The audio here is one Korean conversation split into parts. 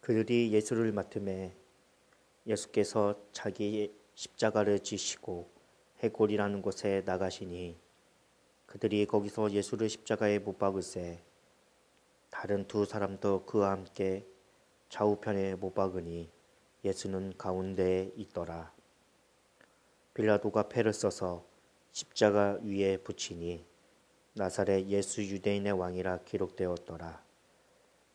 그들이 예수를 맡음에 예수께서 자기 십자가를 지시고 해골이라는 곳에 나가시니 그들이 거기서 예수를 십자가에 못 박을새 다른 두 사람도 그와 함께 좌우편에 못 박으니 예수는 가운데에 있더라. 빌라도가 패를 써서 십자가 위에 붙이니 나사렛 예수 유대인의 왕이라 기록되었더라.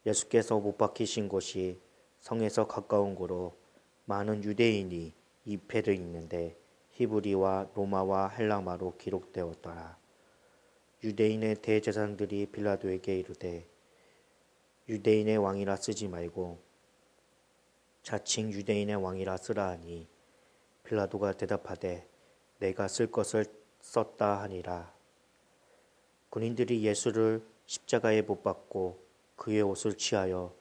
예수께서 못 박히신 곳이 성에서 가까운 고로 많은 유대인이 이 패를 읽는데 히브리와 로마와 헬라마로 기록되었더라. 유대인의 대제사장들이 빌라도에게 이르되 유대인의 왕이라 쓰지 말고 자칭 유대인의 왕이라 쓰라 하니 빌라도가 대답하되 내가 쓸 것을 썼다 하니라. 군인들이 예수를 십자가에 못 박고 그의 옷을 취하여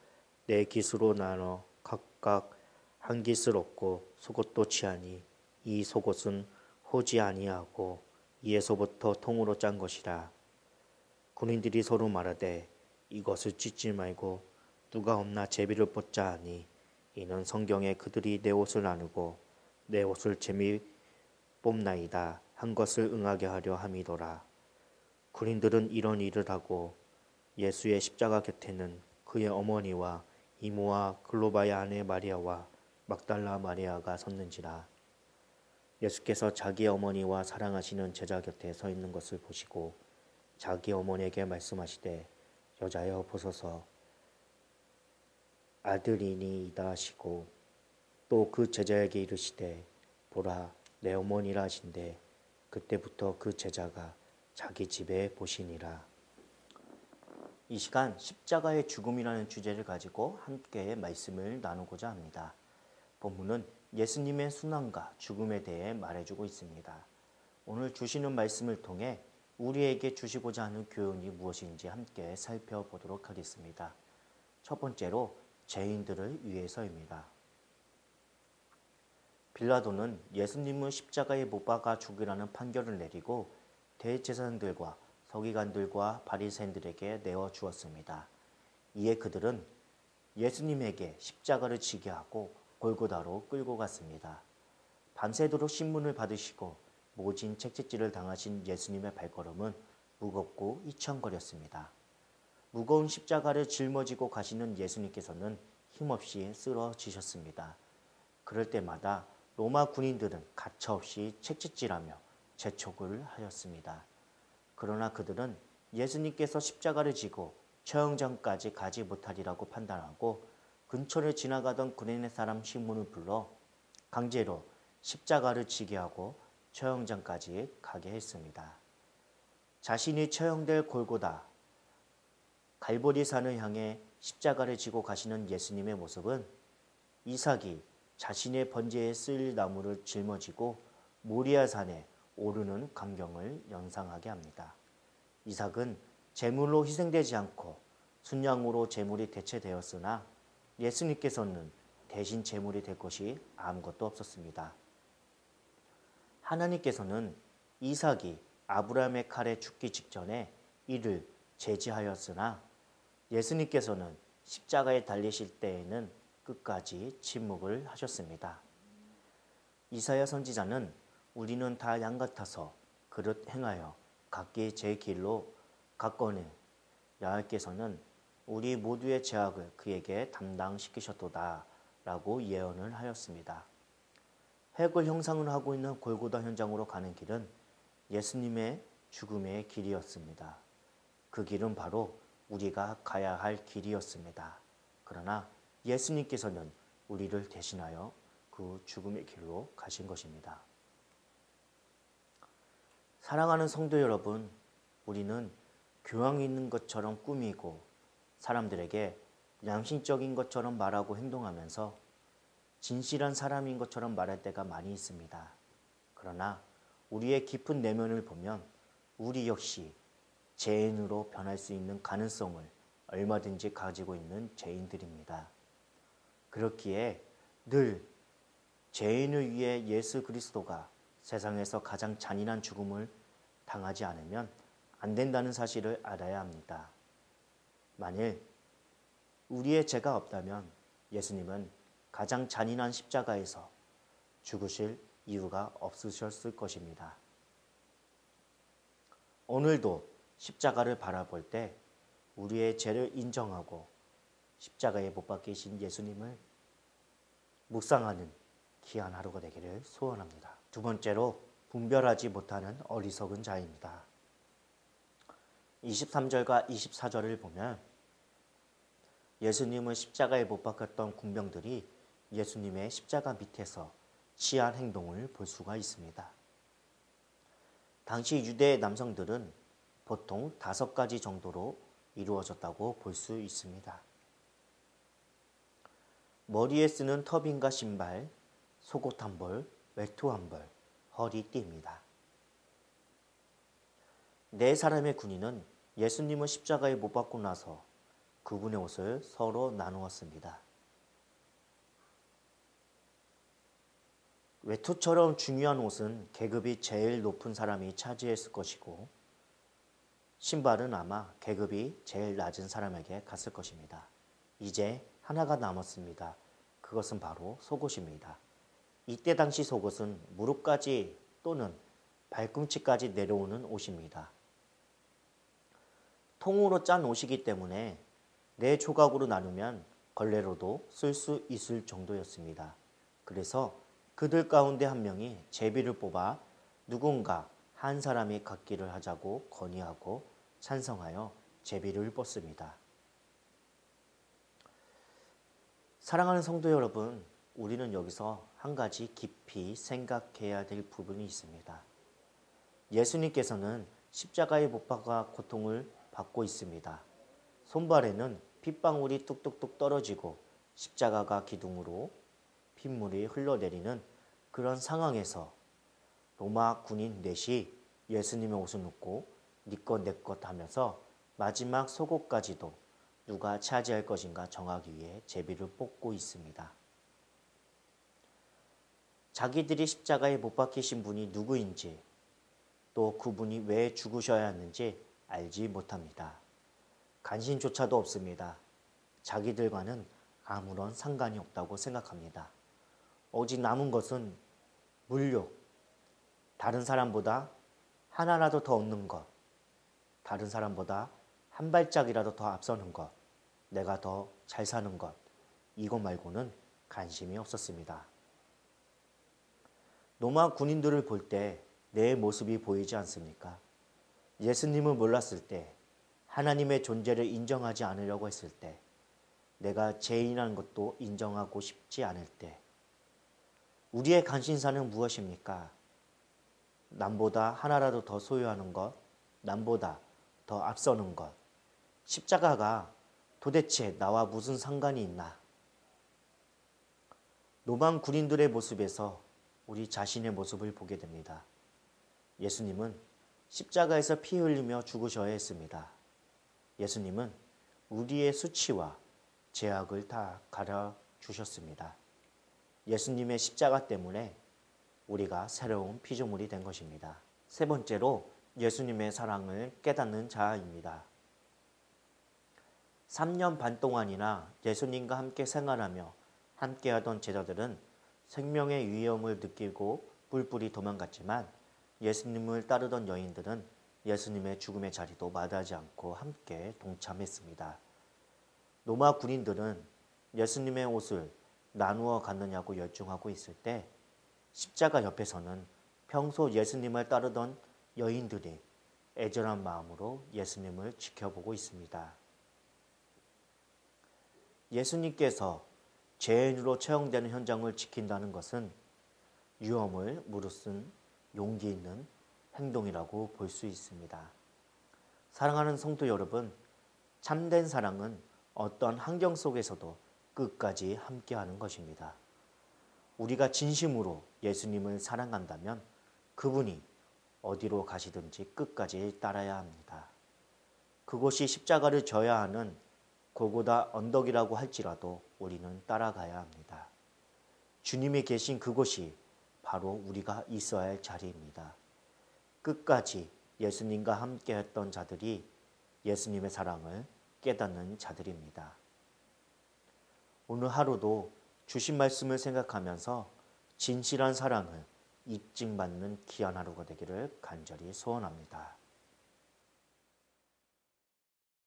네 깃으로 나눠 각각 한 깃을 얻고 속옷도 취하니 이 속옷은 호지 아니하고 이에서부터 통으로 짠 것이라. 군인들이 서로 말하되 이것을 찢지 말고 누가 없나 제비를 뽑자 하니 이는 성경에 그들이 내 옷을 나누고 내 옷을 제비 뽑나이다 한 것을 응하게 하려 함이더라. 군인들은 이런 일을 하고 예수의 십자가 곁에는 그의 어머니와 이모와 글로바의 아내 마리아와 막달라 마리아가 섰는지라. 예수께서 자기 어머니와 사랑하시는 제자 곁에 서 있는 것을 보시고 자기 어머니에게 말씀하시되 여자여 보소서 아들이니이다 하시고 또 그 제자에게 이르시되 보라 내 어머니라 하신대 그때부터 그 제자가 자기 집에 보시니라. 이 시간 십자가의 죽음이라는 주제를 가지고 함께 말씀을 나누고자 합니다. 본문은 예수님의 순환과 죽음에 대해 말해주고 있습니다. 오늘 주시는 말씀을 통해 우리에게 주시고자 하는 교훈이 무엇인지 함께 살펴보도록 하겠습니다. 첫 번째로 죄인들을 위해서입니다. 빌라도는 예수님을 십자가에 못 박아 죽이라는 판결을 내리고 대제사장들과 서기관들과 바리새인들에게 내어 주었습니다. 이에 그들은 예수님에게 십자가를 지게 하고 골고다로 끌고 갔습니다. 밤새도록 신문을 받으시고 모진 채찍질을 당하신 예수님의 발걸음은 무겁고 이청거렸습니다. 무거운 십자가를 짊어지고 가시는 예수님께서는 힘없이 쓰러지셨습니다. 그럴 때마다 로마 군인들은 가차없이 채찍질하며 재촉을 하였습니다. 그러나 그들은 예수님께서 십자가를 지고 처형장까지 가지 못하리라고 판단하고 근처를 지나가던 구레네 사람 시몬을 불러 강제로 십자가를 지게 하고 처형장까지 가게 했습니다. 자신이 처형될 골고다 갈보리산을 향해 십자가를 지고 가시는 예수님의 모습은 이삭이 자신의 번제에 쓰일 나무를 짊어지고 모리아산에 오르는 광경을 연상하게 합니다. 이삭은 제물로 희생되지 않고 순양으로 제물이 대체되었으나 예수님께서는 대신 제물이 될 것이 아무것도 없었습니다. 하나님께서는 이삭이 아브라함의 칼에 죽기 직전에 이를 제지하였으나 예수님께서는 십자가에 달리실 때에는 끝까지 침묵을 하셨습니다. 이사야 선지자는 우리는 다 양 같아서 그릇 행하여 각기 제 길로 갔거늘 여호와께서는 우리 모두의 죄악을 그에게 담당시키셨도다 라고 예언을 하였습니다. 핵을 형상을 하고 있는 골고다 현장으로 가는 길은 예수님의 죽음의 길이었습니다. 그 길은 바로 우리가 가야 할 길이었습니다. 그러나 예수님께서는 우리를 대신하여 그 죽음의 길로 가신 것입니다. 사랑하는 성도 여러분, 우리는 교양 있는 것처럼 꾸미고 사람들에게 양심적인 것처럼 말하고 행동하면서 진실한 사람인 것처럼 말할 때가 많이 있습니다. 그러나 우리의 깊은 내면을 보면 우리 역시 죄인으로 변할 수 있는 가능성을 얼마든지 가지고 있는 죄인들입니다. 그렇기에 늘 죄인을 위해 예수 그리스도가 세상에서 가장 잔인한 죽음을 당하지 않으면 안 된다는 사실을 알아야 합니다. 만일 우리의 죄가 없다면 예수님은 가장 잔인한 십자가에서 죽으실 이유가 없으셨을 것입니다. 오늘도 십자가를 바라볼 때 우리의 죄를 인정하고 십자가에 못 박히신 예수님을 묵상하는 귀한 하루가 되기를 소원합니다. 두 번째로 분별하지 못하는 어리석은 자입니다. 23절과 24절을 보면 예수님을 십자가에 못 박혔던 군병들이 예수님의 십자가 밑에서 취한 행동을 볼 수가 있습니다. 당시 유대 남성들은 보통 5가지 정도로 이루어졌다고 볼 수 있습니다. 머리에 쓰는 터빈과 신발, 속옷 한 벌, 외투 한 벌, 허리띠입니다. 4사람의 군인은 예수님을 십자가에 못 박고 나서 그분의 옷을 서로 나누었습니다. 외투처럼 중요한 옷은 계급이 제일 높은 사람이 차지했을 것이고 신발은 아마 계급이 제일 낮은 사람에게 갔을 것입니다. 이제 하나가 남았습니다. 그것은 바로 속옷입니다. 이때 당시 속옷은 무릎까지 또는 발꿈치까지 내려오는 옷입니다. 통으로 짠 옷이기 때문에 4조각으로 나누면 걸레로도 쓸 수 있을 정도였습니다. 그래서 그들 가운데 한 명이 제비를 뽑아 누군가 한 사람이 갖기를 하자고 건의하고 찬성하여 제비를 뽑습니다. 사랑하는 성도 여러분, 우리는 여기서 한 가지 깊이 생각해야 될 부분이 있습니다. 예수님께서는 십자가에 못 박아 고통을 받고 있습니다. 손발에는 핏방울이 뚝뚝뚝 떨어지고 십자가가 기둥으로 핏물이 흘러내리는 그런 상황에서 로마 군인 넷이 예수님의 옷을 눕고 네 것 내 것 하면서 마지막 속옷까지도 누가 차지할 것인가 정하기 위해 제비를 뽑고 있습니다. 자기들이 십자가에 못 박히신 분이 누구인지 또 그분이 왜 죽으셔야 하는지 알지 못합니다. 관심조차도 없습니다. 자기들과는 아무런 상관이 없다고 생각합니다. 오직 남은 것은 물욕, 다른 사람보다 하나라도 더 얻는 것, 다른 사람보다 한 발짝이라도 더 앞서는 것, 내가 더 잘 사는 것, 이것 말고는 관심이 없었습니다. 로마 군인들을 볼 때 내 모습이 보이지 않습니까? 예수님을 몰랐을 때, 하나님의 존재를 인정하지 않으려고 했을 때, 내가 죄인이라는 것도 인정하고 싶지 않을 때, 우리의 관심사는 무엇입니까? 남보다 하나라도 더 소유하는 것, 남보다 더 앞서는 것, 십자가가 도대체 나와 무슨 상관이 있나? 로마 군인들의 모습에서 우리 자신의 모습을 보게 됩니다. 예수님은 십자가에서 피 흘리며 죽으셔야 했습니다. 예수님은 우리의 수치와 죄악을 다 가려주셨습니다. 예수님의 십자가 때문에 우리가 새로운 피조물이 된 것입니다. 세 번째로 예수님의 사랑을 깨닫는 자입니다. 3년 반 동안이나 예수님과 함께 생활하며 함께하던 제자들은 생명의 위험을 느끼고 뿔뿔이 도망갔지만 예수님을 따르던 여인들은 예수님의 죽음의 자리도 마다하지 않고 함께 동참했습니다. 로마 군인들은 예수님의 옷을 나누어 갖느냐고 열중하고 있을 때 십자가 옆에서는 평소 예수님을 따르던 여인들이 애절한 마음으로 예수님을 지켜보고 있습니다. 예수님께서 죄인으로 처형되는 현장을 지킨다는 것은 위험을 무릅쓴 용기 있는 행동이라고 볼 수 있습니다. 사랑하는 성도 여러분, 참된 사랑은 어떤 환경 속에서도 끝까지 함께하는 것입니다. 우리가 진심으로 예수님을 사랑한다면 그분이 어디로 가시든지 끝까지 따라야 합니다. 그곳이 십자가를 져야 하는 골고다 언덕이라고 할지라도 우리는 따라가야 합니다. 주님이 계신 그곳이 바로 우리가 있어야 할 자리입니다. 끝까지 예수님과 함께했던 자들이 예수님의 사랑을 깨닫는 자들입니다. 오늘 하루도 주신 말씀을 생각하면서 진실한 사랑을 입증받는 귀한 하루가 되기를 간절히 소원합니다.